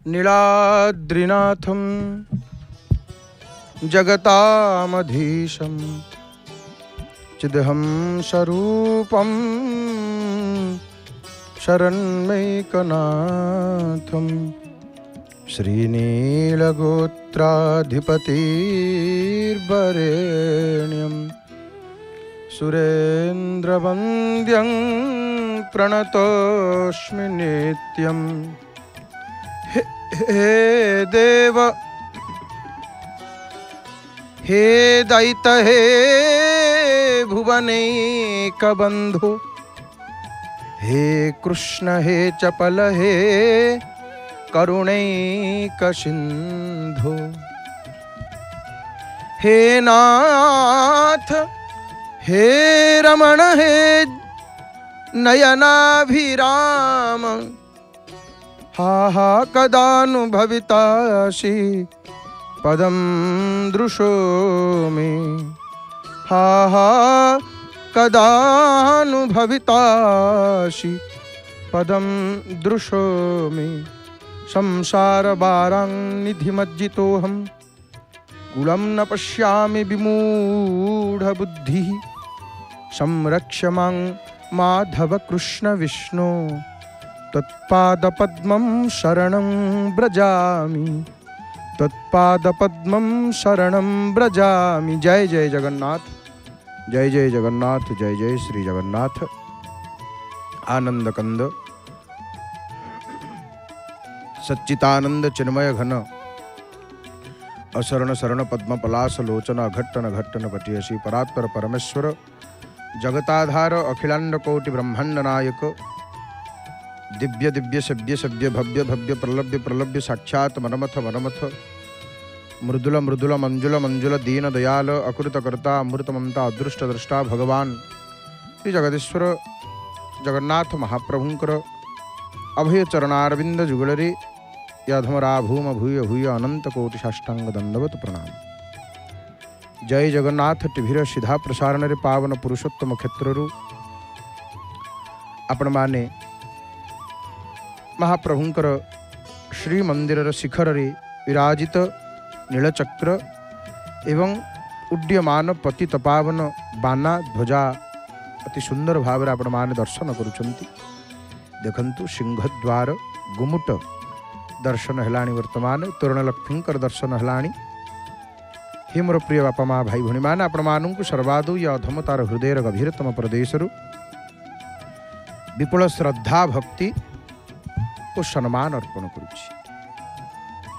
नीलाद्रिनाथं जगतामधीशं चिदहं स्वरूपं शरण्यैकनाथं श्रीनीलगोत्राधिपतिर्वरेण्यं सुरेन्द्रवन्द्यं प्रणतोऽस्मि नित्यं। हे देव हे दैत हे भुवनैकबन्धु हे कृष्ण हे चपल हे करुणैकसिन्धु। हे नाथ हे रमण हे नयनाभिराम हा हा कदानुभवितासि पदं दृशोमि। हा हा कदानुभवितासि पदं दृशोमि। संसारभारान्निधिमज्जितोऽहं कुलं न पश्यामि विमूढबुद्धिः। संरक्ष मां माधव कृष्ण विष्णु तत्पादपद्मं शरणं व्रजामि। तत्पादपद्मं शरणं व्रजामि। जय जय जगन्नाथ, जय जय जगन्नाथ, जय जय श्री जगन्नाथ। आनंद कंद सच्चितानंद चिन्मय घन असरण शरण पद्म पलाश लोचन अघट्टन घट्टन पटियसी परात्पर परमेश्वर जगताधार अखिलांड कोटि ब्रह्मांड नायक दिव्य दिव्य सभ्य सभ्य भव्य भव्य प्रलभ्य प्रलभ्य साक्षात मनमथ मनमथ मृदुल मृदुल मंजुल मंजुल दीन दयाल अकृत कर्ता अमृत ममता अदृष्ट दृष्टा भगवान श्री जगदीश्वर जगन्नाथ महाप्रभुंकर अभय चरणारविंद जुगलरे याधमरा भूम भूय भूय अनंत कोटि साष्टांग दंडवत प्रणाम। जय जगन्नाथ टीभीर सीधा प्रसारण रे पावन पुरुषोत्तम क्षेत्रु आपण माने महाप्रभुंकर श्री मंदिर शिखर रे विराजित नीलचक्र एवं उड्यमान पतित पावन बाना ध्वजा अति सुंदर भाव आपण माने दर्शन करुछंती। देखंतु सिंहद्वार गुमुट दर्शन हेलाणी वर्तमान तोरण लक्ष्मींकर दर्शन हेलाणी। हे मोर प्रिय बापा माँ भाई भणी मैंने आपण मानू सर्वादु या अधम तार हृदय गभीरतम प्रदेशरु विपुल श्रद्धा भक्ति और सम्मान अर्पण करुछि।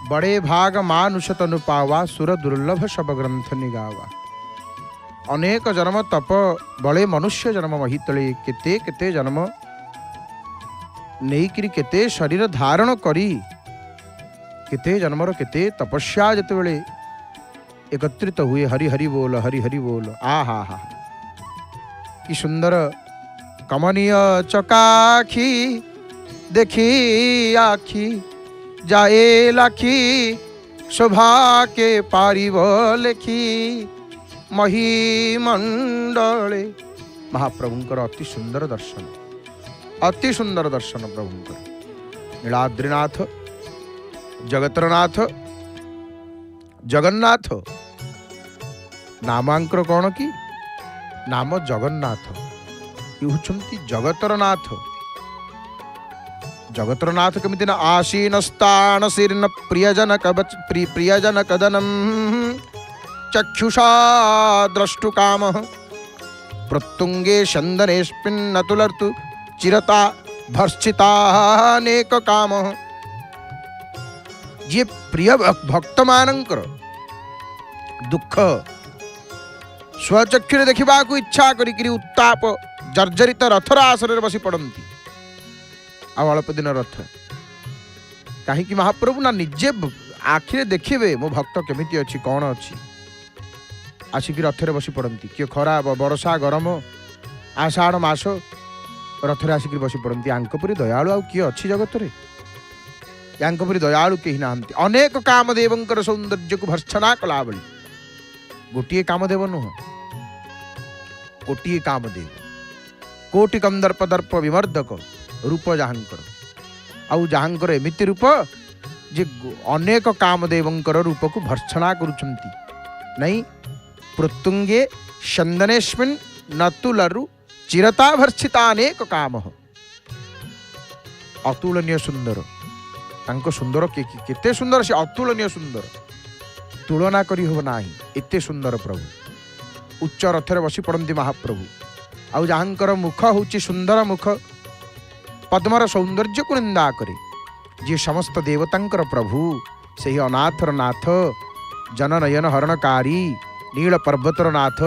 बड़े भाग मानुष तनु पावा सुर दुर्लभ सब ग्रंथ निगावा। अनेक जन्म तप बड़े मनुष्य जन्म महितले केते केते जन्म नहींकि केते शरीर धारण करी केते जन्मर केते तपस्या जते बेले एकत्रित हुए हरि हरि बोल हरि हरि बोल। आ हा हा कि सुंदर कमनीय चकाखी देखी आखी जाए लाखी शोभा के पारिब लेखी महिमंडले। महाप्रभुंकर अति सुंदर दर्शन प्रभुंकर नीलाद्रिनाथ जगतरनाथ जगन्नाथ नामांकर कौन कि नाम जगन्नाथ ये जगतरनाथ। जगतरनाथ केमिति ना आसीन स्थान शीर्ण प्रियजन कवच प्रियजन कदनम चक्षुषा द्रष्टु काम प्रत्युंगे चंदनेस्मिन्नतुलर्तु चिरता भर्षितानेक काम। ये प्रिय भक्त मानकर दुख स्वचक्षुरे देखा इच्छा करी उत्ताप जर्जरित रथर आसर बसी पड़ती। अल्प दिन रथ कहीं महाप्रभु ना निजे आखिरे देखिए मो भक्त केमिति अच्छी कौन अच्छी आसिक रथरे बसी पड़ती। किए खरा बरसा गरम आषाढ़ मास रथरे आसिक बसी पड़ती। आंकपरी दयालु आ किए अच्छी जगत रे यांकपरी दयालु कहीं ना। अनेक कामदेवंकर सौंदर्य को भर्त्सना कला बली गोटे कामदेव नुह गोटे कामदेव कोटि कंदर्प दर्प विमर्दक रूप जहाँकर आउ जहाँकर एमिति रूप जे अनेक कामदेवंकर रूप को भर्त्सना करुचंती नहीं पृतुंगे चंदनेस्मिन् नतुलरु चिरता भर्षिता अनेक काम अतुलनीय सुंदर तांको सुंदर केते सुंदर से अतुलनीय सुंदर तुलना करी हो नाही एते सुंदर प्रभु उच्च रथरे बसी पड़ती महाप्रभु आउ जहाँकर मुख होची सुंदर मुख पद्मर सौंदर्य को निंदा करे जी समस्त देवतांकर प्रभु से अनाथर नाथ जननयन हरणकारी नील पर्वतर नाथ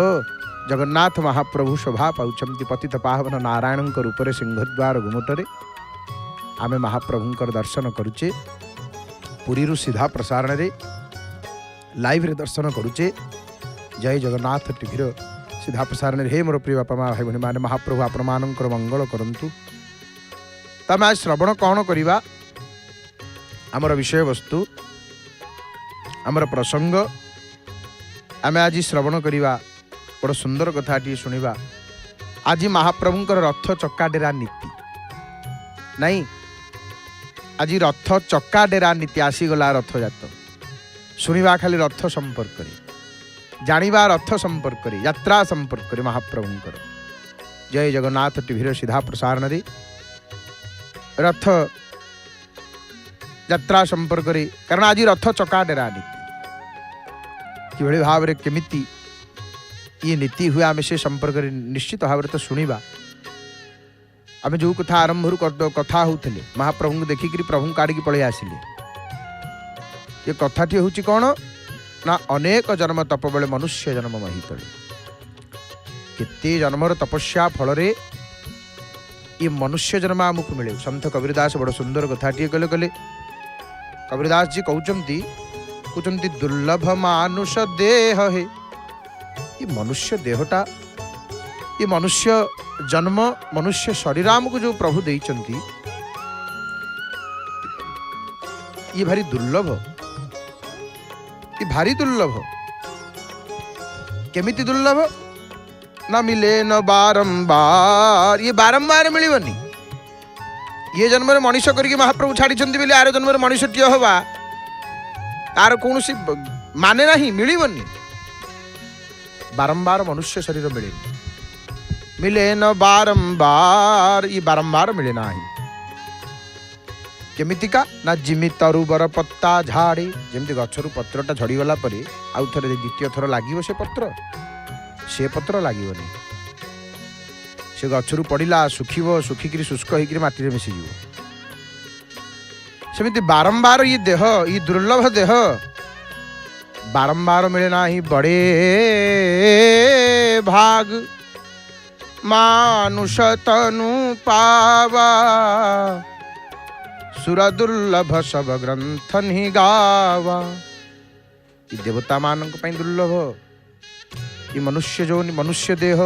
जगन्नाथ महाप्रभु शोभा पाउछंती पतित पावन नारायण रूप सिंहद्वार गुमटरे आमे महाप्रभुंकर दर्शन करुचे पुरी सीधा प्रसारण रे लाइव रे दर्शन करुचे जय जगन्नाथ टीवी सीधा प्रसारण रे हे मोर प्रिय बापा माँ भाई भाई महाप्रभु आपण मानकर मंगल करंतु तमे आज श्रवण कौन करिबा आमर विषय वस्तु आमर प्रसंग आमे आज श्रवण करिबा बड़ सुंदर कथाटी शुणिबा आज महाप्रभुंकर रथ चक्का डेरा नीति नहीं आज रथ चक्का डेरा नीति आसीगला रथ जात शुणिबा खाली रथ संपर्क जानिबा रथ संपर्क यात्रा संपर्क महाप्रभुंकर जय जगन्नाथ टीवी सीधा प्रसारण रे रथ यात्रा संपर्क कारण आज रथ चक्का डेरा नीति कि भाव केमिति ये नीति हुए आम से संपर्क निश्चित भाव तो शुणा आम जो कथा आरंभ कथा होते महाप्रभु को देखिक प्रभु काढ़ी पलि आसिले ये कथाटी हूँ कौन ना अनेक जन्म तप बेले मनुष्य जन्म मही तले केते जन्मर तपस्या फल ये मनुष्य जन्म आमको मिले संत कबीरदास बड़ सुंदर कथाटी कले कले कबीरदास जी कहते दुर्लभ मानुष देह है ये मनुष्य देहटा ये मनुष्य जन्म मनुष्य शरीर आमको जो प्रभु देइचंती ये भारी दुर्लभ ये भारी दुर्लभ केमिति दुर्लभ न मिले न बारंबार ये बारंबार मिलबनी ये जन्म में मनुष्य करके महाप्रभु छाड़ी बोले आर जन्म में मनुष्यटीय हवा तार कौन माने नहीं मिलबनी बारंबार मनुष्य शरीर मिले मिले न बारंबार ये बारंबार मिले ना केमितिका ना जिमी तरुबर पत्ता झाड़ी जमी गचर पत्रटा झड़गला आउ थे द्वितीय थर लगे से पत्र लगे से गचर पड़ा सुखिब सुखिक शुष्क होकर माटी मिसीज सेमती बारंबार ये देह ये दुर्लभ देह बारंबार मिले ना ही बड़े भाग मानुष तनु पावा सुर दुर्लभ सब ग्रंथ ही गावा ये देवता मान दुर्लभ ये मनुष्य जो मनुष्य देह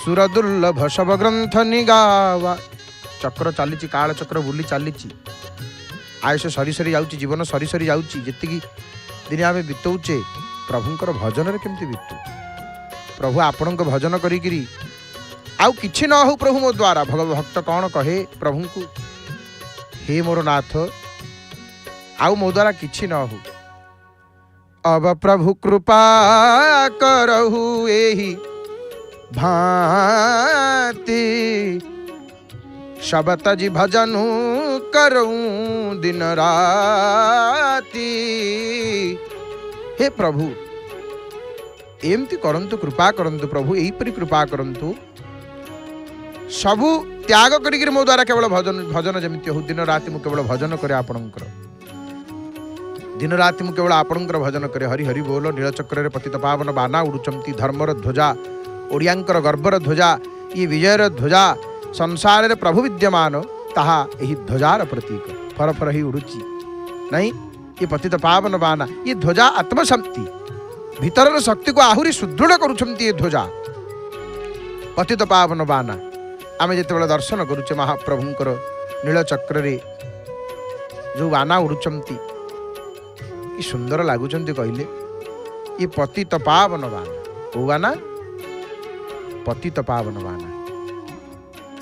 सुर दुर्लभ सब ग्रंथ निगावा चक्र चली काल चक्र बुली चली आयुष सरी सरी जाऊँ जीवन सरी सरी जाऊँ जी दिन आम बीतौचे प्रभुंकर भजन रे केमती बीतु प्रभु आपण भजन करी आउ किछि न हो प्रभु मो द्वारा भक्त कौन कहे प्रभु को हे मोर नाथ आउ मो द्वारा किछि न हो अब प्रभु कृपा करहु एहि भांति शबत जी भजनु करऊं दिन राती हे प्रभु एमती करंतु कृपा करंतु प्रभु एहीपरि कृपा करंतु सबु त्याग करिक मो द्वारा केवल भजन भजन जमिति हो दिन राति मु केवल भजन करे आपणकर दिन राति मु केवल आपणकर भजन करे हरि हरि बोल नीलचक्र पतित पावन बाना उड़ुचंती धर्मर ध्वजा ओडियांकर गर्वर ध्वजा ये विजयर ध्वजा संसार रे प्रभु विद्यमान ताहा एही ध्वजार प्रतीक फर फर ही उड़ुची नहीं ये पतित पावन बाना ये ध्वजा आत्मशक्ति भीतर शक्ति को आहुरी सुदृढ़ करुछंती ये ध्वजा पतित पावन बाना आमे जेतेबेले दर्शन करुचे महाप्रभुंकर नीलचक्र रे जो बाना उड़ुचंती कि सुंदर लागुचंती कहले ये पतित पावन बाना ओ बाना पतित पावन बाना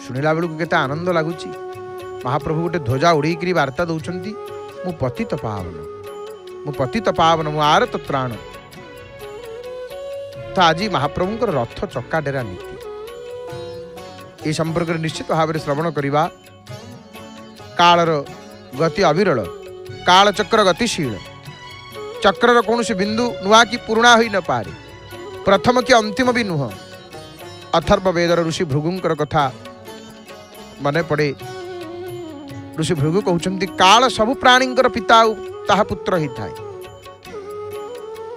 शुणिला बेलू केते आनंद लगुच महाप्रभु गोटे ध्वजा उड़ेकरी वार्ता दौरान मु पतित पावन मु आरत त्राण। तो आज महाप्रभु रथ चक्का डेरा नीति ये संपर्क में निश्चित भाव में श्रवण करवा। कालर गति अविरल, काल चक्र गतिशील, चक्र कौन से बिंदु नुआ की पुराणा हो न पारे, प्रथम कि अंतिम भी नुह। अथर्व वेदर ऋषि भृगुंकर कथा मने पड़े। ऋषि भृगु कहते काल सबु प्राणींकर पिता ताहा पुत्र ही थाए।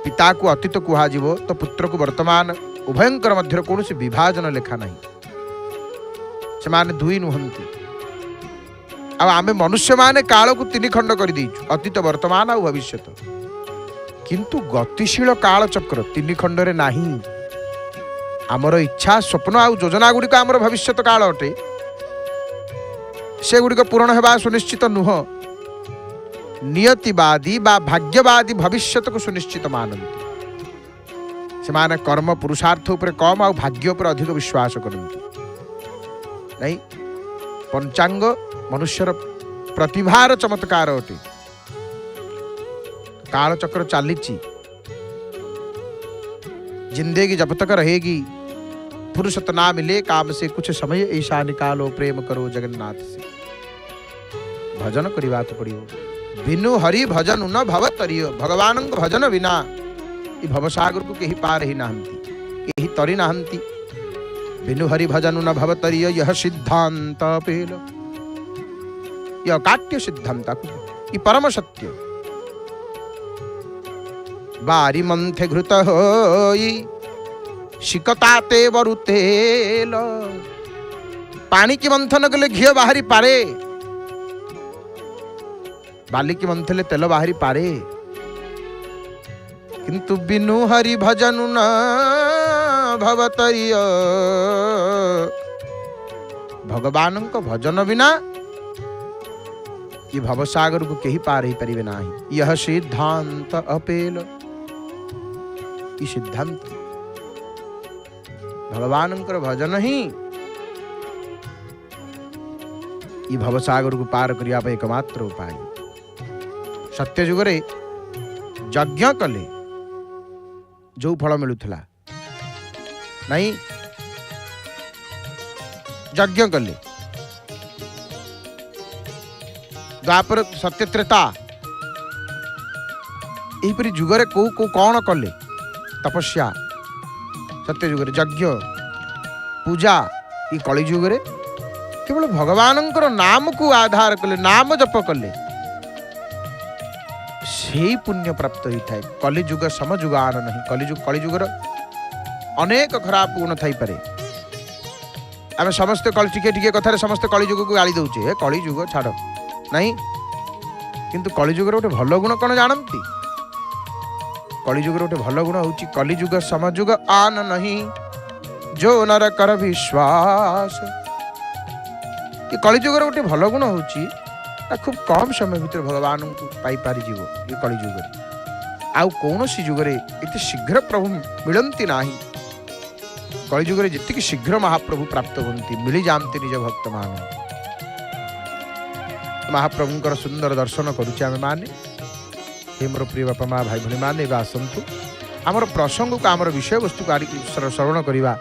पिता को अतीत कुहाजिवो तो पुत्र को वर्तमान उभयंकर मध्य कौन से विभाजन लेखा नहीं, से माने दुई नुहंती। अब आम मनुष्य माने काल को तीन खंड कर दीचु, अतीत वर्तमान और भविष्य, किंतु गतिशील काल चक्र तीन खंड रे नाही। आमर इच्छा स्वप्न आ योजना गुड़िक आमर भविष्य काल अटे, से गुड़िक पूरण होगा सुनिश्चित नुह। नियतिवादी बा भाग्यवादी भविष्य को सुनिश्चित मानती, से माने कर्म पुरुषार्थ उपर कम आ भाग्य उपर अधिक विश्वास करती नहीं। पंचांग मनुष्यर प्रतिभार चमत्कार अटे। काल चक्र चली जिंदगी जब तक रहेगी फुर्सत ना मिले काम से कुछ समय ऐसा निकालो, प्रेम करो जगन्नाथ से। भजन करवा को पड़ो, बिनु हरि भजन न भवतरिय। भगवान भजन बिना ये भवसागर को कहीं पार ही नहंती, कहीं तरी नहंती। बिनु हरि भजन न भवतरिय यह सिद्धांत पेल, यह काट्य सिद्धांत ये परम सत्य। बारी मंथे घृत होई शिकताते वरुतेल। पानी की मंथन कले घी बाहरी पारे, बाली की मंथले तेल बाहरी पारे, किंतु बिनु हरि भजन न भवतरिय। भगवान को भजन बिना ये भवसागर को कहीं पार ही परिवे नाही। यह सिद्धांत अपेल, ये सिद्धांत भगवान भजन ही ये भवसागर को पार करिया एकमात्र उपाय। सत्य जुगरे यज्ञ कले जो फल मिलुला नहीं, यज्ञ कले द्वापर सत्य त्रेता यहीपरि जुगरे को कौन कले तपस्या। सत्य जुगरे यज्ञ पूजा, ये कली जुगरे केवल भगवान नाम को आधार कले, नाम जप कले से पुण्य प्राप्त होता है। कलिजुग समजुगान नहीं। कलिजुगर अनेक खराब गुण थी पारे। आम समस्ते टिके कथार समस्ते कलिजुग को गाली दौचे, कलिजुग छाड़ नहीं, किंतु कलिजुगर गोटे भल गुण कौन जानती? कलिजुगर गोटे भल गुण हूँ कलिजुग समजुग आन नहीं जो नर कर विश्वास। ये कलिजुगर गोटे भल गुण हूँ खूब कम समय भीतर भगवान को पाई पारि जीव। ये कलिजुग आउ कौन सी जुगरे इतने शीघ्र प्रभु मिलती नाही। कलिजुगरे जितकी शीघ्र महाप्रभु प्राप्त होती मिली जाती निज भक्त मान। महाप्रभुंकर सुंदर दर्शन करुचे आम माने। हे मोर प्रिय बापा माँ भाई भाई माने आसतु आमर प्रसंग को आमर विषय वस्तु श्रवण करवा।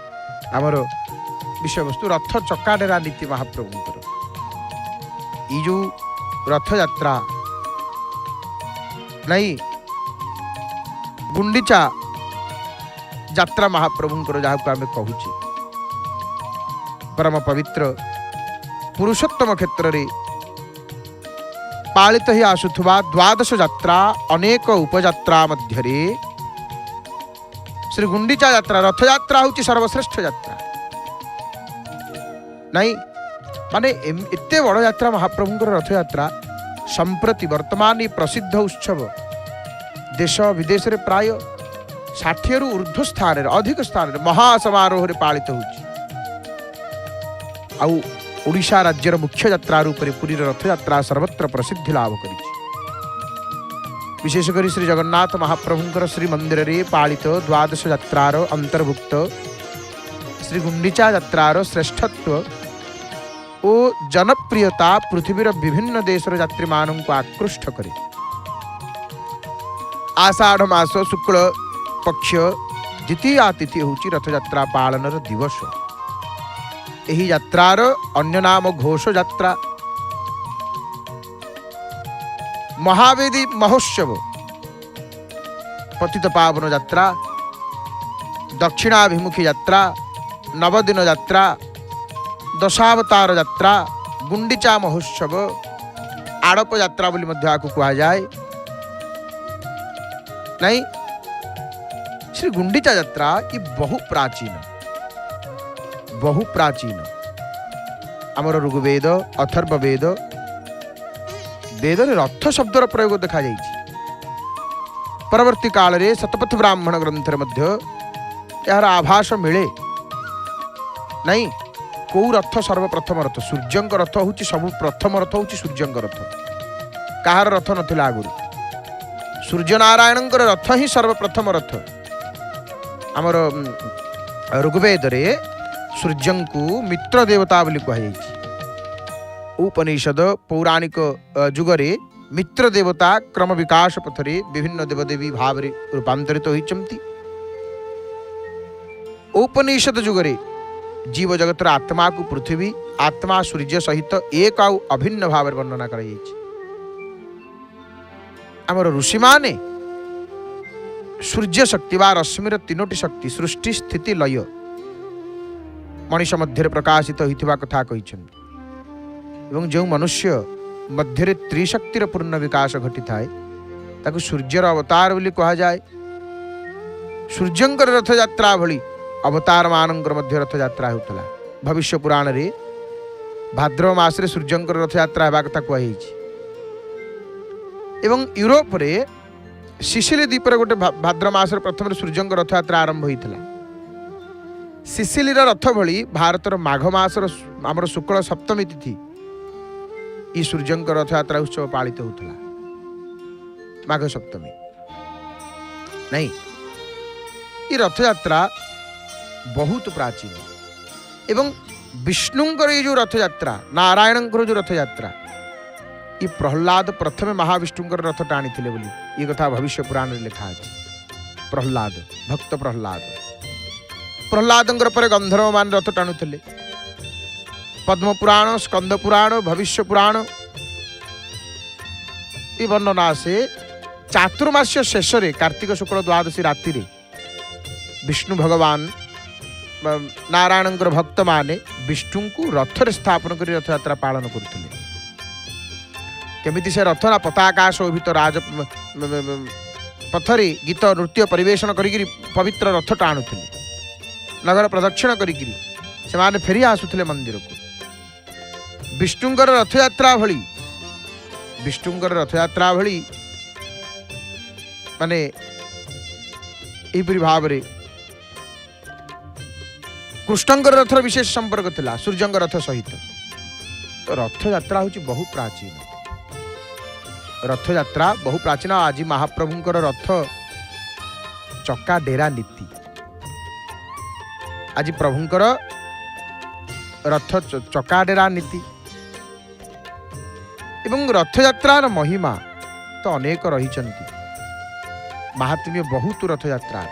आमर विषय वस्तु रथ चक्का डेरा नीति महाप्रभुंकर। ये जो रथ यात्रा नहीं गुंडीचा यात्रा महाप्रभुंकर जहाँ को आम कहूँ परम पवित्र पुरुषोत्तम क्षेत्र रे पालित ही आसुथुवा द्वादश यात्रा अनेक उपयात्रा मध्यरे श्री गुंडीचा यात्रा रथ यात्रा हूँ सर्वश्रेष्ठ यात्रा नहीं। माने एते बड़ यात्रा महाप्रभुंकर रथ यात्रा संप्रति वर्तमान प्रसिद्ध उत्सव देश विदेश रे प्राय 60 रु ऊर्ध्व स्थान अधिक स्थान महासमारोह पालित होउछि। आउ ओडिशा राज्यर मुख्य यात्रा रूप में पुरी रथ यात्रा सर्वत्र प्रसिद्धि लाभ करिछि। विशेषकर श्री जगन्नाथ महाप्रभुंकर श्री मंदिर रे पालित द्वादश यात्रार अंतर्भुक्त श्री गुंडीचा यात्रार श्रेष्ठत्व ଓ जनप्रियता पृथ्वीर विभिन्न देशर यात्री मानक आकृष्ट करे। आषाढ़ मास शुक्ल पक्ष द्वितीया तिथि होची रथ यात्रा पालनर दिवस। एही यात्रार अन्य नाम घोष यात्रा, महावेदी महोत्सव, पतित पावन यात्रा, दक्षिणाभिमुखी यात्रा, नवदिन यात्रा, दशावतार यात्रा, गुंडीचा महोत्सव, आड़प यात्रा बोली मध्य आकु कहा जाए। नहीं, श्री गुंडीचा यात्रा ये बहु प्राचीन आमर ऋग्वेद अथर्ववेद वेद रथ शब्दर प्रयोग देखा जाइछि। परवर्ती काल रे शतपथ ब्राह्मण ग्रंथ मध्य यार आभास मिले। नहीं, कौ रथ सर्वप्रथम रथ सूर्यंक रथ होची सब प्रथम रथ होची सूर्यंक रथ। कहार रथ नथिला आगुरु, सूर्य नारायणंकर रथ ही सर्वप्रथम रथ। आमर ऋग्वेद रे सूर्यंकु मित्र देवता बोली कहा जाइछि। उपनिषद पौराणिक जुगरे मित्र देवता क्रम विकास पथरे विभिन्न देवदेवी भाव रूपांतरित होइचंती। उपनिषद जुगरे जीव जगतर आत्मा को पृथ्वी आत्मा सूर्य सहित एक आउ अभिन्न भाव वर्णना कर। आमर ऋषि माने सूर्य शक्ति वा रश्मिर तीनोटी शक्ति सृष्टि स्थिति लय मनुष्य मध्य प्रकाशित होइथिबा कथा कहिछन्ति। एवं जो मनुष्य मध्य त्रिशक्तिर पूर्ण विकास घटी थाए ताकू सूर्यर अवतार बोली कहा जाए। सूर्यंकर रथ यात्रा भली अवतार मानंकर मध्य रथ यात्रा होतला। भविष्य पुराण रे भाद्रव मास रे सूर्यंकर रथ यात्रा हेबा कथा कहा जाइछि। एवं यूरोप रे सिसिली द्वीप रे गोटे भाद्रव मास रे प्रथम सूर्यंकर रथ यात्रा आरंभ होइतला। सिसिली रथ भली भारतर माघ मास आमर शुक्ल सप्तमी तिथि ई सूर्यंकर रथ यात्रा उत्सव पालित होतला। माघ सप्तमी नहीं, ये रथ यात्रा बहुत प्राचीन। एवं विष्णुंकर ये जो रथ यात्रा नारायणंकर जो रथ यात्रा ये प्रहलाद प्रथम महाविष्णुंकर रथ टाणी थिले बोली ये कथा भविष्य पुराण रे लिखा अछि। प्रहलाद भक्त प्रहलादंकर पर गंधर्व मान रथ टाणुथिले। पद्म पुराण स्कंद पुराण भविष्य पुराण ये वर्णना से चातुर्मास्य शेष रे कार्तिक शुक्ल द्वादशी राति रे विष्णु भगवान नारायणंकर भक्त माने विष्णु को रथ रे स्थापन कर रथ यात्रा पालन करथिले। केमिति से रथ ना पताकाश शोभित राज पथरे गीत नृत्य परिवेशन करी पवित्र रथ टाणुथिले। नगर प्रदक्षिण करी से माने फेरी आसुथिले मंदिर को। विष्णुंकर रथयात्रा भली माने एपरी भाव रे कृष्णंकर रथर विशेष संपर्क थिला सूर्यंकर रथ सहित। तो रथयात्रा होची बहु प्राचीन। रथयात्रा बहु प्राचीन। आज महाप्रभुंकर रथ चक्का डेरा नीति। आज प्रभुंकर रथ चक्का डेरा नीति एवं रथयात्रार महिमा तो अनेक रही। महात्म्य बहुत रथयात्रार।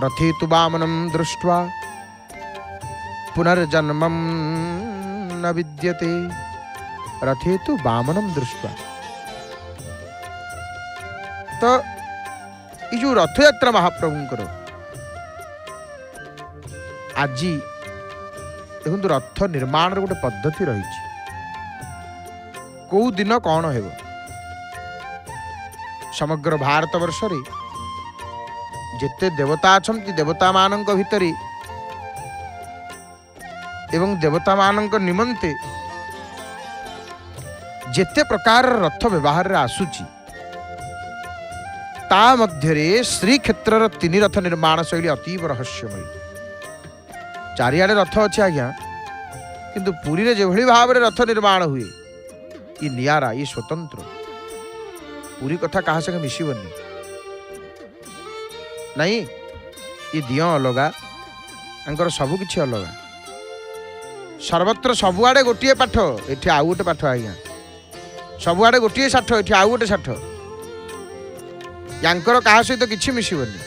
रथे तु वामनं दृष्ट्वा पुनर्जन्मं न विद्यते। रथे तु वामनं दृष्ट्वा। तो ये जो रथयात्रा महाप्रभुंकर आज देखो रथ निर्माण गोटे पद्धति रही। कौ दिन कौन हेब समग्र भारत वर्ष रे जेते देवता अछंती देवता मानक भितरी एवं देवता मानक निमंते जेते प्रकार रथ व्यवहार रे आसुची ता मध्यरे श्री क्षेत्र तीन रथ निर्माण शैली अतीव रहस्यमयी। चारिआडे रथ अच्छे आज्ञा किंतु पुरी रे जेभली भाव रे रथ निर्माण हुए ये नियारा ये स्वतंत्र। पूरी कथा कहा संगे मिसिबनी नहीं। ये दिय अलगा अंकर सबु किछि अलगा। सर्वत्र सबुआड़े गोटे पाठ एठी आउ गोटे पाठ आज्ञा सबुआड़े गोटे षाठ एठी आउ गोटे षाठ यांकर कहा सहित किछि मिसिबनी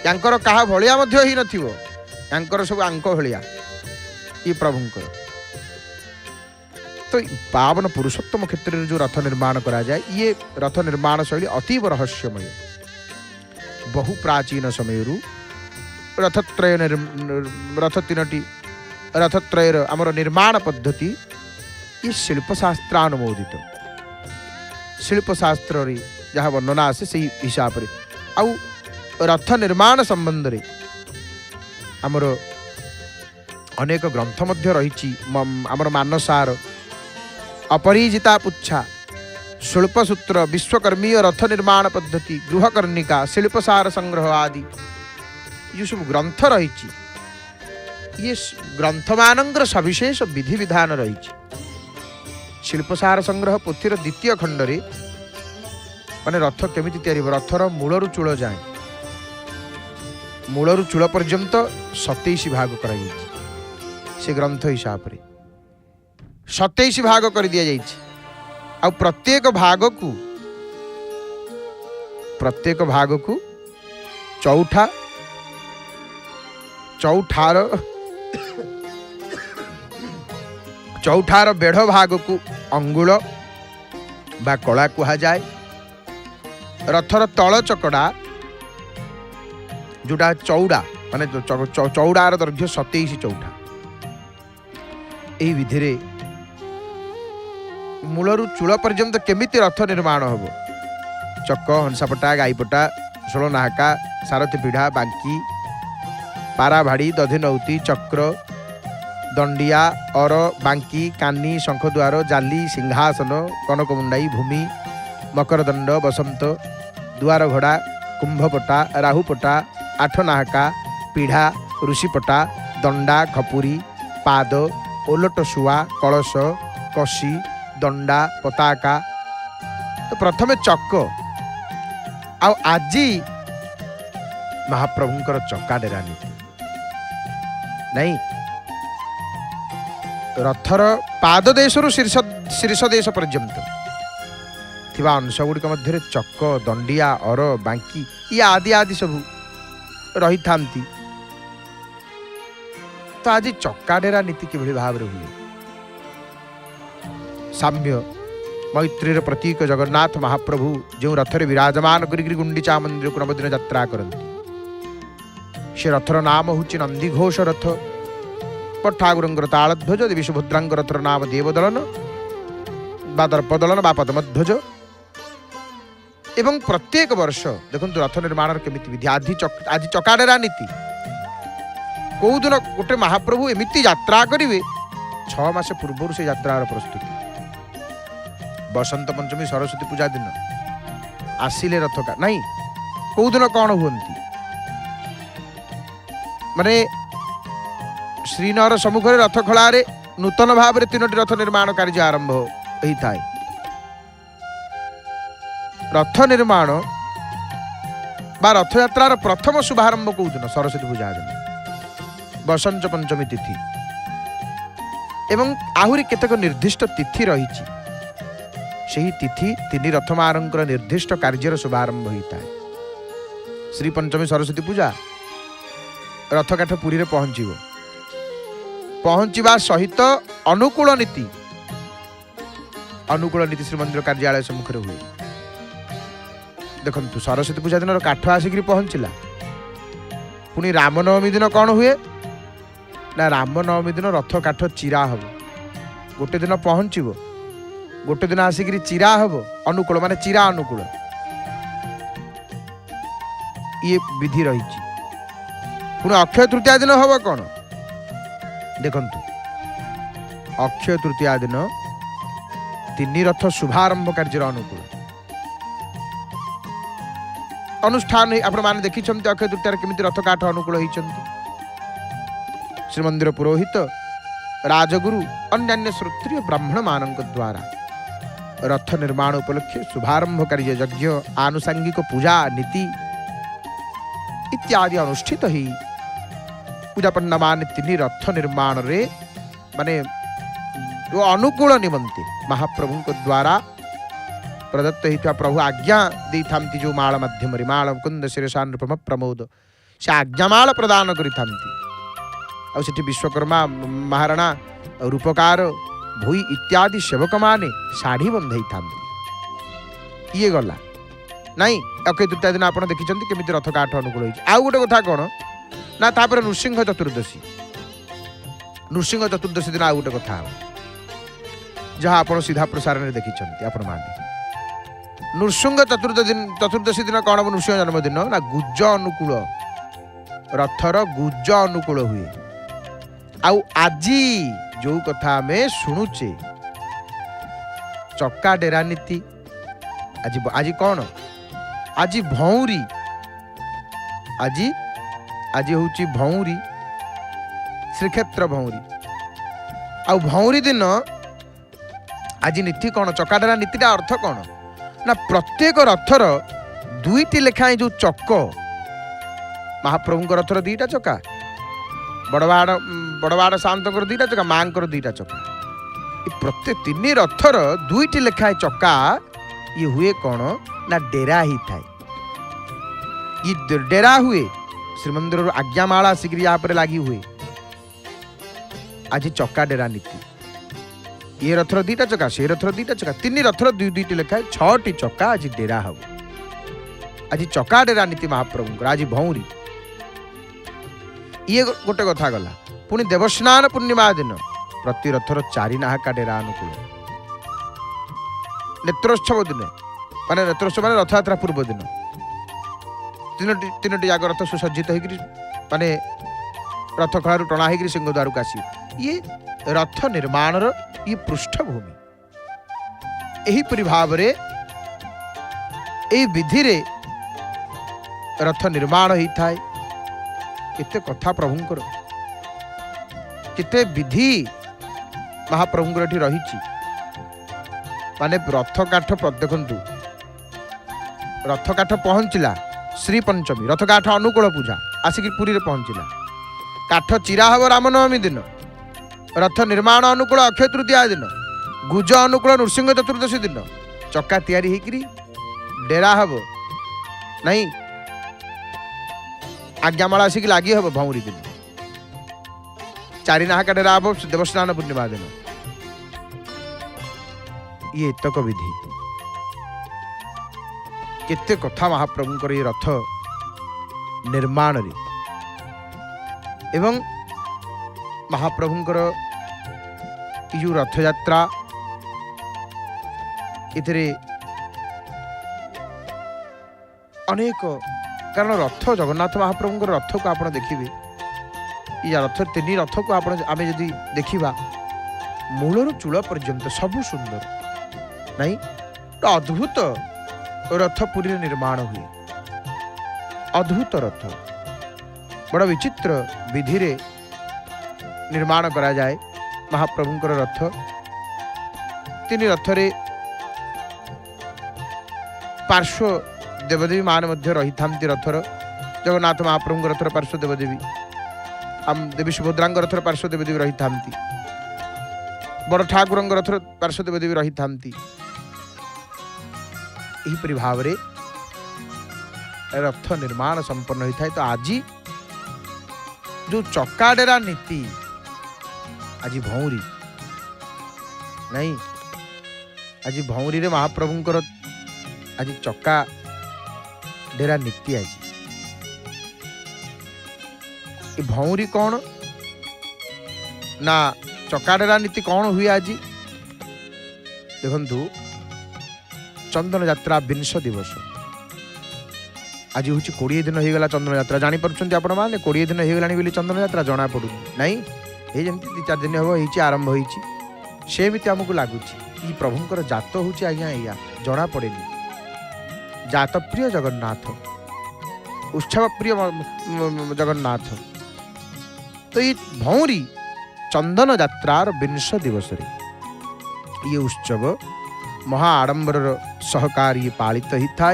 यांकर कहा भलिया मध्य ही नथिबो यांकर सब आंक भलिया ये प्रभुंकर तो पावन पुरुषोत्तम क्षेत्र में जो रथ निर्माण करा जाए ये रथ निर्माण शैली अतीव रहस्यमय बहु प्राचीन समय रथत्रय रथ तीनटी रथत्रयर आमर निर्माण पद्धति ये शिल्पशास्त्रानुमोदित शिल्पशास्त्र जहाँ वर्णना आसे से हिसाब से आउ रथ निर्माण संबंध रे आमर अनेक ग्रंथ मध्य रही आमर मानसार अपरिजिता पुच्छा शिल्पसूत्र विश्वकर्मीय रथ निर्माण पद्धति गृहकर्णिका शिल्पसार संग्रह आदि ये सब ग्रंथ रही ये ग्रंथ मानंकर सविशेष विधि विधान रही शिल्पसार संग्रह पोथीर द्वितीय खंडरे माने रथ केमिति तैयारी रथर मूलरू चूल जाए मूलरू चूल पर्यंत 27 भाग करा से ग्रंथ हिसाब से 27 भाग कर दिया जाइए आ प्रत्येक भाग को चौठार बेढ़ भाग को अंगुल बा कला कहा जाए रथर तल चकड़ा जोटा चौड़ा माने चौड़ार दैर्घ्य 27 चौठा यही विधि मूलरू चूल पर्यंत केमिति रथ निर्माण हम चक हंसापटा गाईपटा षोलनाहाका सारथी पीढ़ा बांकी पाराभाड़ी दधिनौती चक्र दंडिया और बांकी कानी शंखद्वार जाली सिंहासन कनकमुंडाई भूमि मकरदंड बसंत दुआर घोड़ा कुंभपटा राहुपटा आठनाहाका पीढ़ा ऋषिपटा दंडा खपुरी पाद ओलट शुआ कलश कसी दंडा पताका तो प्रथमे चक आजी महाप्रभुंकर चक्का डेरा नीति नहीं रथर पाद देशरू शीर्ष देश पर्यंत थिबा अंश गुड़िक मध्य चक दंडिया और बांकी ये आदि आदि सब रही थांती तो आज चक्का डेरा नीति किभली भाव रे हुए साम्य मैत्रीर प्रतीक जगन्नाथ महाप्रभु जो रथरे विराजमान करी गुंडीचा मंदिर को नवदिन यात्रा करती से रथर नाम हूँ नंदी घोष रथ ठाकुर तालध्वज देवी सुभद्रांग रथर नाम देवदलन बा दर्पदलन बा पद्मध्वज एवं प्रत्येक वर्ष देखो रथ निर्माण केमिति विधि आज चकाडेरा नीति कौ दिन गोटे महाप्रभु एमिति यात्रा करेंगे 6 मास पूर्व से यात्रार प्रस्तुति बसंत पंचमी सरस्वती पूजा दिन आसिले रथ का नहीं कौ दिन कौन हुंती माने श्रीनगर सम्मुख रथ खलारे नूतन भाव में 3टी रथ निर्माण कार्य आरंभ होता है रथ निर्माण बा रथ यात्रार प्रथम शुभारंभ कौ दिन सरस्वती पूजा दिन बसंत पंचमी तिथि एवं आहुरी केतक निर्दिष्ट तिथि रही ସେହି ତିଥି 3 ରଥମାନଙ୍କର ନିର୍ଦ୍ଦିଷ୍ଟ କାର୍ଯ୍ୟର ଶୁଭାରମ୍ଭ ହୋଇଥାଏ। ଶ୍ରୀ ପଞ୍ଚମୀ ସରସ୍ୱତୀ ପୂଜା ରଥକାଠ ପୁରୀରେ ପହଞ୍ଚିବା ସହିତ ଅନୁକୂଳ ନୀତି ଶ୍ରୀମନ୍ଦିର କାର୍ଯ୍ୟାଳୟ ସମ୍ମୁଖରେ ହୁଏ। ଦେଖନ୍ତୁ ସରସ୍ୱତୀ ପୂଜା ଦିନର କାଠ ଆସିକିରି ପହଞ୍ଚିଲା, ପୁଣି ରାମନବମୀ ଦିନ କ'ଣ ହୁଏ ନା ରାମନବମୀ ଦିନ ରଥ କାଠ ଚିରା ହବ। ଗୋଟେ ଦିନ ପହଞ୍ଚିବ, गोटे दिन आसिक चिरा हम अनुकूल माने चिरा अनुकूल ये विधि रही। पुणी अक्षय तृतीया दिन हम कौन देखु अक्षय तृतीया दिन 3 रथ शुभारंभ कार्य अनुकूल अनुष्ठान आपण मैंने देखी अक्षय तृतीया केमी रथ काठ अनुकूल होती। श्रीमंदिर पुरोहित राजगुरु अन्यान्य श्रोत्रिय ब्राह्मण मान द्वारा रथ निर्माण उपलक्षे शुभारंभ कार्य यज्ञ आनुषांगिक पूजा नीति इत्यादि अनुष्ठित ही पूजा पंडा मान 3 रथ निर्माण रे माने अनुकूल निमंते महाप्रभु द्वारा प्रदत्त होता प्रभु आज्ञा दे था जो माल मध्यम माल कुंद शिरसा नृपम प्रमोद से आज्ञामाल प्रदान करी विश्वकर्मा महाराणा रूपकार भोई इत्यादि सेवक माने शाढ़ी बंधई था ये गला नाई अक्षय तृतीया दिन आप देखिं केमी रथ काठ अनुकूल आउ गोटे कथा कौन ना तापर नृसिंह चतुर्दशी दिन आउ गोटे कथा जहाँ आप सीधा प्रसारण देखिं आपण माने नृसिंह चतुर्दशी दिन कौन हम नृसिंह जन्मदिन ना गुज अनुकूल रथर गुज अनुकूल हुए आउ आजी जो कथा आम शुणुचे चक्का डेरा नीति आज आज कौन आज भौरी आज हूँ भौरी श्रीक्षेत्र भौरी आउ भौरी दिन आज नीति कौन चक्का डेरा नीतिटा अर्थ कौन ना प्रत्येक रथर दुईटी लेखाएं जो चक महाप्रभु रथर दीटा चक्का बड़वाड़ सामंत दीटा चक्का माँ दीटा चक्का प्रत्येक तीन रथर दुईटी लेखाएं चक्का ये हुए कौन ना डेरा ही था ये डेरा हुए श्रीमंदिर आज्ञामाला आसिक यहाँ लगी हुए आज चक्का डेरा नीति ये रथर दीटा चक्का से रथर दीटा चक्का तीन रथर दुईटी लेखाएं 6टी चक्का आज डेरा हम आज चक्का डेरा नीति महाप्रभु आज भौरी ये गोटे कथा गला पुणी देवस्नान पूर्णिमा दिन प्रति रथर 4 नाहका डेरा अनुकूल नेत्रोत्सव दिन माने नेत्रोत्सव माने रथयात्रा पूर्व दिन तीनोटी जाग रथ सुसज्जित होकर माने रथ खड़ारू टणा होकर सिंहद्वार को आसी ये रथ निर्माण ये पृष्ठभूमि एहीपरि भाव विधि रे रथ निर्माण होता है केते कथा प्रभुंकर केते विधि महाप्रभुंकर एठी रही माने रथ काठ देखु रथ काठ पहुँचला श्री पंचमी रथ काठ अनुकूल पूजा आसिक पुरी रे पहुँचला काठ चिरा हम रामनवमी दिन रथ निर्माण अनुकूल अक्षय तृतीया दिन गुज अनुकूल नृसिंह चतुर्दशी दिन चक्का तैयारी होकरी डेरा हम नहीं आज्ञामाला आसिक लगी हम भौरी दिन 4 नाहका डेरा हम देवस्नान पूर्णिमा दिन ये तक विधि केते कथा महाप्रभुंकर ये रथ निर्माण रे एवं महाप्रभुंकर जो रथ यात्रा इतरे अनेक कारण रथ जगन्नाथ महाप्रभुंकर रथ को आप देखिए ये रथ 3 रथ को आप आम जदि देखा मूलर चूल पर्यंत सबु सुंदर नहीं तो अद्भुत रथ पुरी निर्माण हुए अद्भुत रथ बड़ विचित्र विधि रे निर्माण करा जाए महाप्रभुंकर रथ 3 रथरे पार्श्व देवदेवी मान मध्य रही था रथर जगन्नाथ महाप्रभु रथर पार्श्व देवदेवी आम देवी सुभद्रा रथर पार्श्व देवदेवी रही था बड़ ठाकुर रथर पार्श्व देवदेवी रही था यहीपरि भाव रथ निर्माण संपन्न होता है तो आज जो चक्का डेरा नीति आज भौरी नहीं आज भौरी रे महाप्रभुंकर आज चक्का डेरा नीति आज ये भौरी कौन ना चक्का डेरा नीति कौन हुए आज देखु चंदन यात्रा 20 दिवस आज हूँ 20 दिन होगा चंदन यात्रा जापर आपण मैंने 20 दिन होगा चंदन यात्रा जना पड़ू नाई ये जमी 2-4 दिन हम हो आरंभ होमती आमको लगुच प्रभुंकर जात हूँ आज्ञा या जना पड़े जात प्रिय जगन्नाथ उत्सव प्रिय जगन्नाथ तो ये भौरी चंदन यात्रार 20 दिवस ये उत्सव महा आडंबर सहकार ये पालित ही था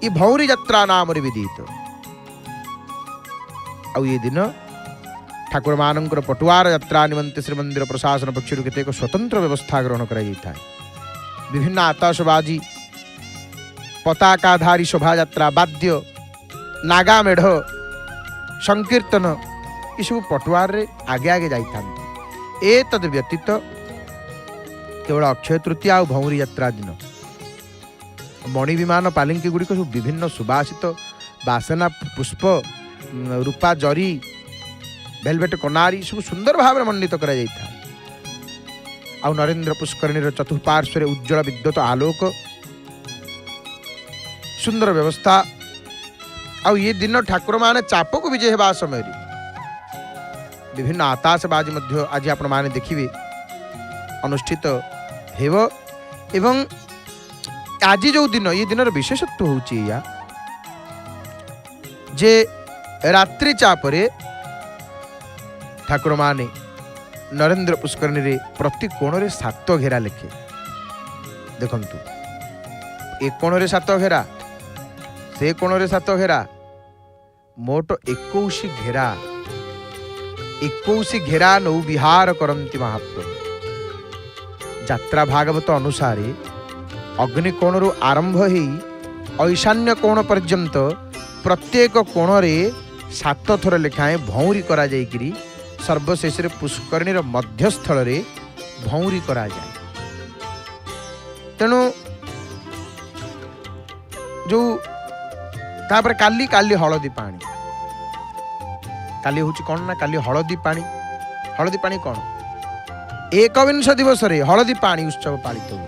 ये भौरी यात्रा नाम विदित आउ ये दिन ठाकुर मानकर पटुआर यात्रा निमंते श्रीमंदिर प्रशासन पक्षर केतेक स्वतंत्र व्यवस्था ग्रहण कर विभिन्न आतशबाजी पताकाधारी शोभा यात्रा वाद्य नागा मेढ़ संकीर्तन ये सब पटुआर रे आगे आगे जाई तद व्यतीत केवल अक्षय तृतीया और भौरी यात्रा दिन मणि विमान पालिंकी गुड़िक सब विभिन्न सुबासित बासना पुष्प रूपा जरी वेलवेट कनारी सब सुंदर भाव में मंडित करा जाइथा। आ नरेंद्र पुष्करिणी चतुर्पार्श्व उज्ज्वल विद्युत आलोक सुंदर व्यवस्था आउ ये दिन ठाकुर माने चाप को विजय हेबा समय विभिन्न आताशबाजी मध्य आज आपण माने देखिबे अनुष्ठित हेब एवं आज जो दिन ये दिन विशेषत्व होची या जे रात्रि चापरे ठाकुर माने नरेंद्र पुष्करिणी रे प्रति कोण रे 7 घेरा लेखे देखंतु एक कोण रे 7 घेरा से कोण रे 7 घेरा मोट 21 घेरा 21 घेरा नौ विहार करंती महाप्रभु। यात्रा भागवत अनुसारे अग्निकोण रु आरंभ ही ईशान्य कोण पर्यंत प्रत्येक कोण रे 7 थर लेखाएं भौरी करा जाइकरी सर्वशेष पुष्करिणी मध्यस्थल रे भौरी करा जाए। तेणु जो तापर काली काली हलदी पानी काली हूँ कौन ना काली हलदी पानी कौन 21 दिवस रे हलदी पानी उत्सव पालित हो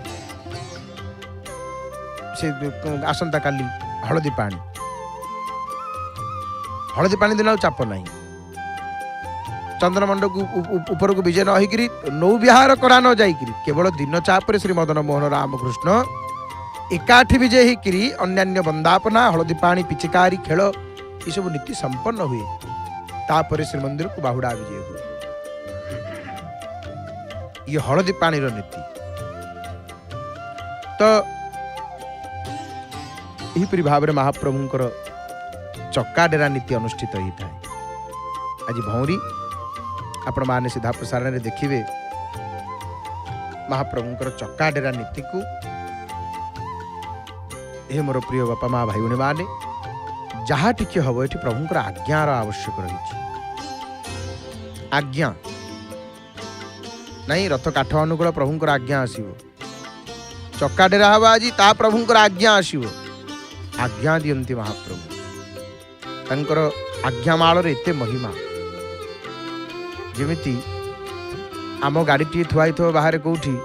से आसंता काली हलदी पानी दिन चाप नहीं चंद्रमंड को ऊपर को विजय न होकरी नौ विहार करा न जाइकरी केवल दिन चापर श्री मदन मोहन रामकृष्ण एकाठी विजय होकरी अन्यान्य बंदापना हलदी पानी पिचिकारी खेल ये सब नीति संपन्न हुए तापर श्रीमंदिर को बाहुड़ा विजय हुए। ये हलदी पानी नीति तो यहीपरि भाव में महाप्रभुंकर चक्काडेरा नीति अनुष्ठित होता है। आज भौरी आपण माने सीधा प्रसारण रे देखिबे महाप्रभुंकर चक्काडेरा नीति को हे मोर प्रिय बापा माँ भाई माने जहाँ टिके हम ये प्रभुंकर आज्ञार आवश्यक रही आज्ञा नहीं रथ काठ अनुकूल प्रभुंकर आज्ञा आसीबो चक्काडेरा हवा आज ता प्रभुंकर आज्ञा आसीबो आज्ञा दियंती महाप्रभु तंकर आज्ञामाल रे एते महिमा जेमिति आम गाड़ी टी थुआई थो बाहर कोठी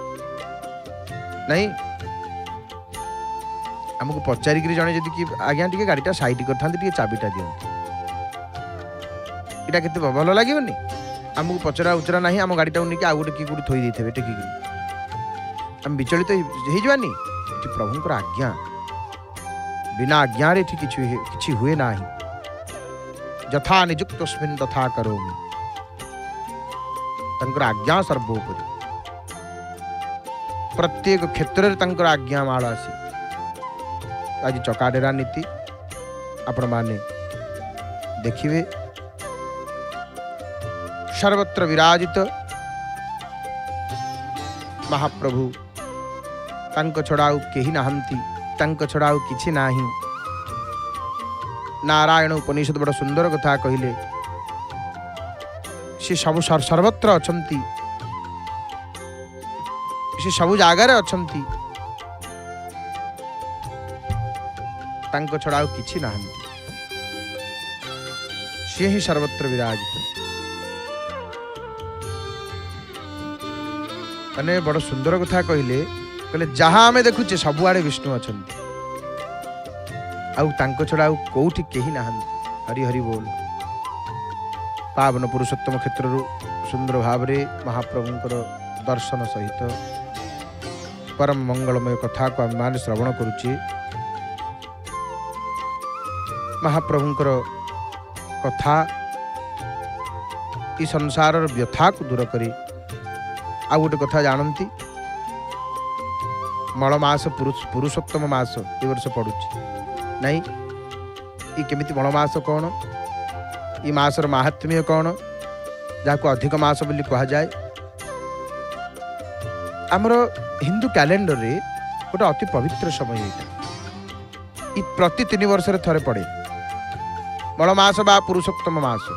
नहीं आमको पचारिक जड़े जदि कि आज्ञा टी गाड़ीटा साइड कर चाबीटा दियंती इटा केते भल लागोनी आमको पचरा उचरा ना आम गाड़ीटा नहीं आउ गोटे किए कौटी थोई देते टेकिक आम विचलित हो जावानी प्रभुंकर आज्ञा बिना आज्ञा रे किछि हुए ना यथा निजुक्तस्मिन् तथा करोमि तंकर आज्ञा सर्वोपरि प्रत्येक क्षेत्र रे तंकर आज्ञा माल आसी आज चकाडेरा नीति आपण माने देखिए सर्वत्र विराजित महाप्रभु तांक छड़ाऊ केही नाहंती तांक छड़ाऊ किछि नाही। नारायण उपनिषद बड़ सुंदर कथा कहिले से सब सर्वत्र अछंती से सब जागार अछंती तांको छड़ाऊ किछि नाहंती से ही सर्वत्र विराजित माने बड़ सुंदर कथा कहले कहले जहाँ आमे देखुचे सबुआड़े विष्णु अछंती आउ तांको छड़ाऊ कोठी केही नाहंती। हरि हरि बोल। पावन पुरुषोत्तम क्षेत्र सुंदर भाव रे महाप्रभुंकर दर्शन सहित परम मंगलमय कथा को आम मान श्रवण करुचे। महाप्रभुंकर कथा ई संसार व्यथा को दूर करे। आ गोटे कथा जानती मल मास पुरुषोत्तम मास ए वर्ष पड़ुची नहीं ये केमिति मल मास कौन ये मासर महात्म्य कौन जहाँ अधिक मास बोली कह जाए। आमर हिंदू कैलेंडर रे गोटे अति पवित्र समय ये प्रति 3 वर्ष थे पड़े। मलमास बा पुरुषोत्तम मास,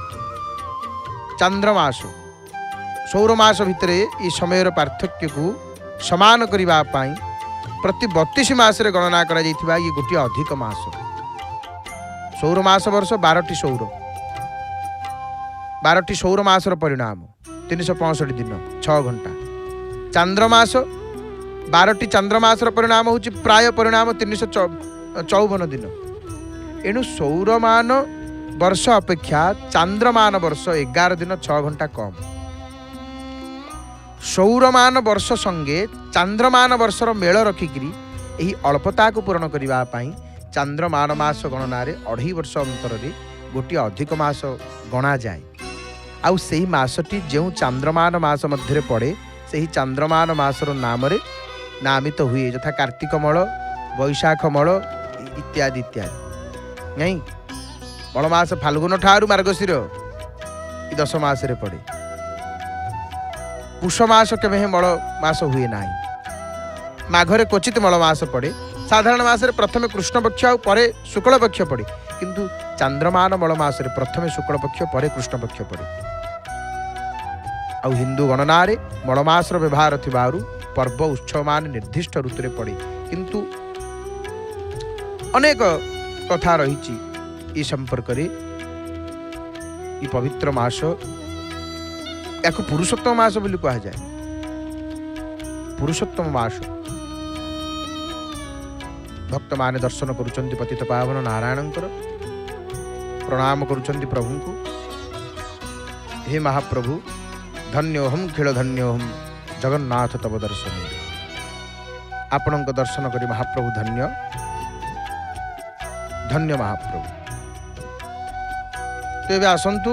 चांद्रमास, सौरमास भितर ये समय पार्थक्य को समान करने प्रति 32 मासरे गणना करा जाइथिबा ये गोटे अधिक मास। सौरमास वर्ष 12टी सौर, 12टी सौर मासर परिणाम 365 दिन 6 घंटा। चांद्रमास 12टी चंद्रमासर परिणाम होची प्राय परिणाम 354 दिन। एणु सौरमान वर्ष अपेक्षा चांद्रमान वर्ष 11 दिन 6 घंटा कम। सौरमान वर्ष संगे चांद्रमान वर्षर मेल रखिकी यही अल्पता को पूरण करने चांद्रमान मास गणना 2.5 वर्ष अंतर गोटे अधिक मास गणा जाए। आउ से मासटी जो चांद्रमान मास मध्य पड़े से चांद्रमान मासर नाम नामित हुए, यथा कार्तिक मल, वैशाख मल इत्यादि इत्यादि। नहीं मलमास फाल्गुन ठारू मार्गशीर 10 मास पड़े। पुष मास केवे मल मास हुए ना। माघरे क्वचित मल मास पड़े। साधारण मासरे प्रथमे कृष्ण पक्ष आउ परे शुक्ल पक्ष पड़े, किंतु चांद्रमान मल मासरे प्रथमे शुक्ल पक्ष परे कृष्ण पक्ष पड़े। आउ हिंदू गणना मलमासर व्यवहार थिबारु पर्व उत्सव मान निर्दिष्ट ऋतु पड़े, किंतु अनेक कथा रही ये संपर्क रे। ये पवित्र मास या पुरुषोत्तम मास बोली कहा जाए। पुरुषोत्तम मास भक्त माने दर्शन करुचंती पतित पावन नारायणंकर, प्रणाम करुचंती प्रभु को। हे महाप्रभु धन्योहम खेल धन्योहम जगन्नाथ तब दर्शन। आपणक दर्शन करी महाप्रभु धन्य धन्य महाप्रभु। तो ये आसंतु